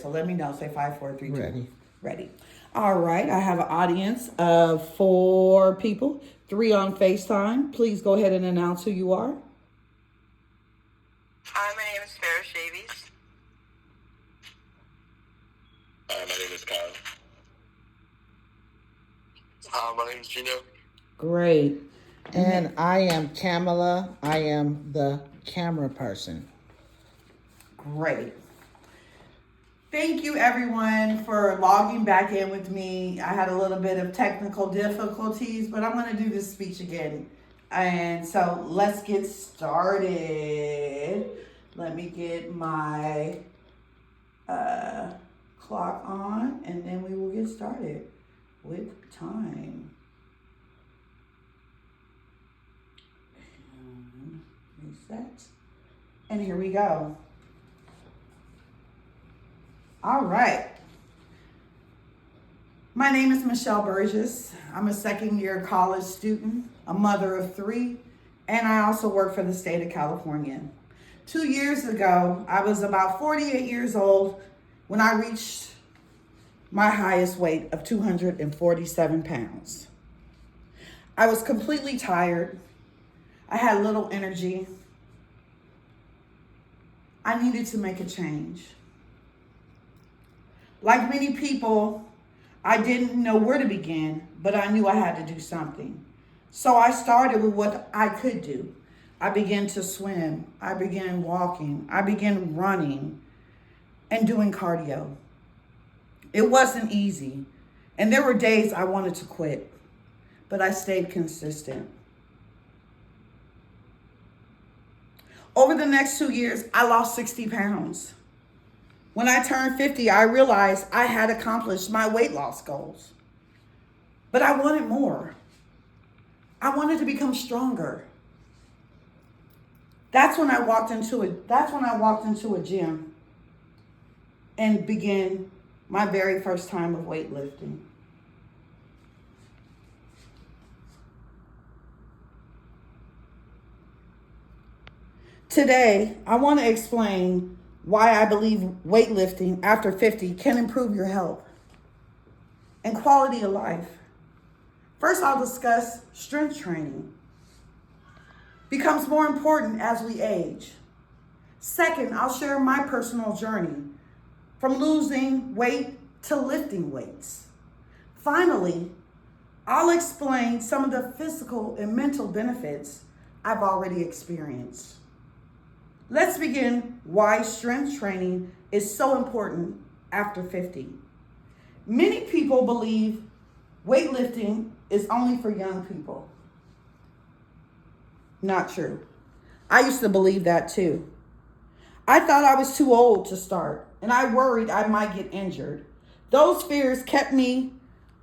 So let me know. Say 5, 4, 3, 2. Ready. Ready. All right. I have an audience of 4 people, 3 on FaceTime. Please go ahead and announce who you are. Hi, my name is Farrah Shavies. My name is Kyle. My name is Gino. Great. And I am Kamala. I am the camera person. Great. Thank you, everyone, for logging back in with me. I had a little bit of technical difficulties, but I'm going to do this speech again. And so let's get started. Let me get my clock on, and then we will get started with time. Reset. And here we go. All right. My name is Michelle Burgess. I'm a second-year college student, a mother of 3, and I also work for the state of California. 2 years ago, I was about 48 years old when I reached my highest weight of 247 pounds. I was completely tired. I had little energy. I needed to make a change. Like many people, I didn't know where to begin, but I knew I had to do something. So I started with what I could do. I began to swim. I began walking. I began running and doing cardio. It wasn't easy, and there were days I wanted to quit, but I stayed consistent. Over the next 2 years, I lost 60 pounds. When I turned 50, I realized I had accomplished my weight loss goals. But I wanted more. I wanted to become stronger. That's when I walked into a gym and began my very first time of weightlifting. Today, I want to explain why I believe weightlifting after 50 can improve your health and quality of life. First, I'll discuss strength training. Becomes more important as we age. Second, I'll share my personal journey from losing weight to lifting weights. Finally, I'll explain some of the physical and mental benefits I've already experienced. Let's begin why strength training is so important after 50. Many people believe weightlifting is only for young people. Not true. I used to believe that too. I thought I was too old to start, and I worried I might get injured. Those fears kept me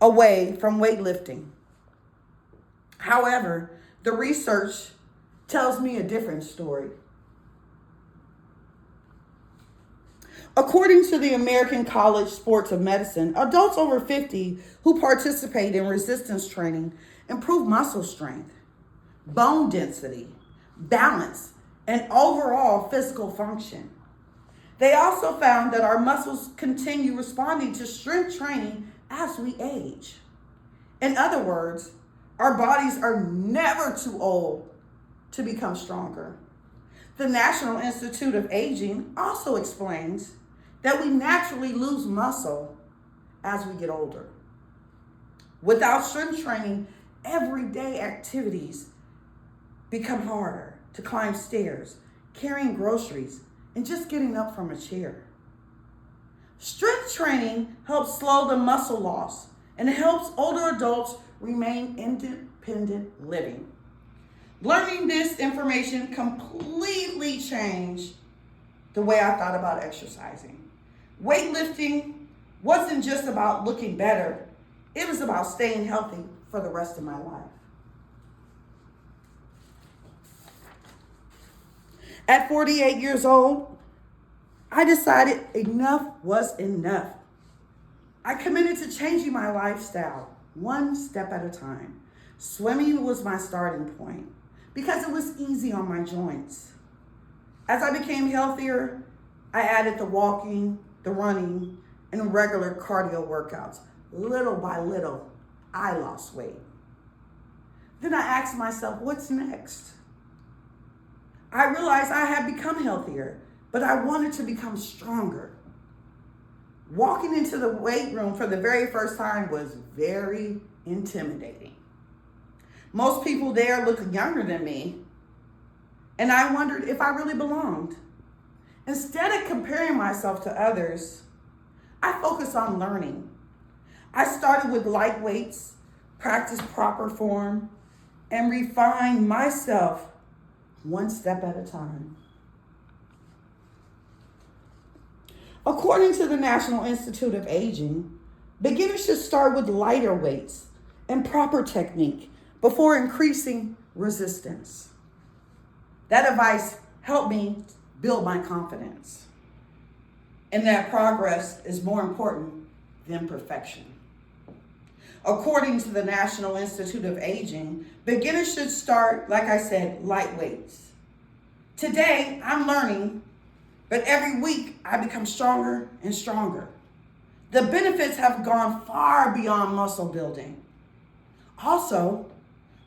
away from weightlifting. However, the research tells me a different story. According to the American College Sports of Medicine, adults over 50 who participate in resistance training improve muscle strength, bone density, balance, and overall physical function. They also found that our muscles continue responding to strength training as we age. In other words, our bodies are never too old to become stronger. The National Institute of Aging also explains that we naturally lose muscle as we get older. Without strength training, everyday activities become harder to climb stairs, carrying groceries, and just getting up from a chair. Strength training helps slow the muscle loss and helps older adults remain independent living. Learning this information completely changed the way I thought about exercising. Weightlifting wasn't just about looking better, it was about staying healthy for the rest of my life. At 48 years old, I decided enough was enough. I committed to changing my lifestyle one step at a time. Swimming was my starting point because it was easy on my joints. As I became healthier, I added the walking, the running, and regular cardio workouts. Little by little, I lost weight. Then I asked myself, what's next? I realized I had become healthier, but I wanted to become stronger. Walking into the weight room for the very first time was very intimidating. Most people there looked younger than me, and I wondered if I really belonged. Instead of comparing myself to others, I focused on learning. I started with light weights, practiced proper form, and refined myself one step at a time. According to the National Institute of Aging, beginners should start with lighter weights and proper technique before increasing resistance. That advice helped me build my confidence, and that progress is more important than perfection. According to the National Institute of Aging, beginners should start, like I said, light weights. Today, I'm learning, but every week I become stronger and stronger. The benefits have gone far beyond muscle building. Also,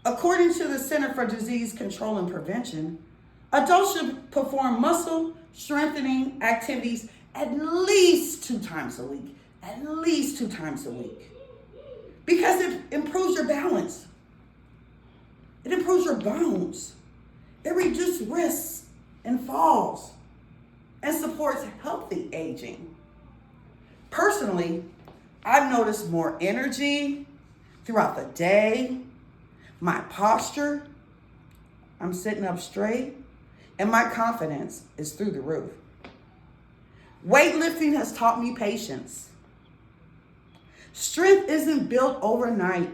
according to the Center for Disease Control and Prevention, adults should perform muscle strengthening activities at least 2 times a week. At least 2 times a week. Because it improves your balance. It improves your bones. It reduces risks and falls and supports healthy aging. Personally, I've noticed more energy throughout the day, my posture, I'm sitting up straight, and my confidence is through the roof. Weightlifting has taught me patience. Strength isn't built overnight.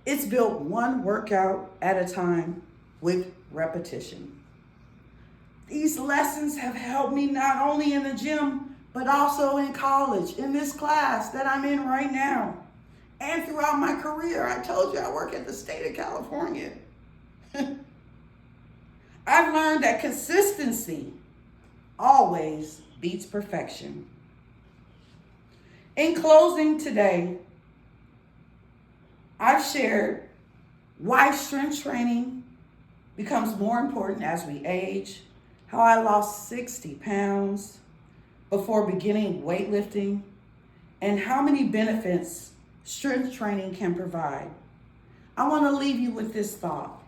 It's built one workout at a time with repetition. These lessons have helped me not only in the gym, but also in college, in this class that I'm in right now, and throughout my career. I told you I work at the state of California. I've learned that consistency always beats perfection. In closing today, I've shared why strength training becomes more important as we age, how I lost 60 pounds before beginning weightlifting, and how many benefits strength training can provide. I want to leave you with this thought.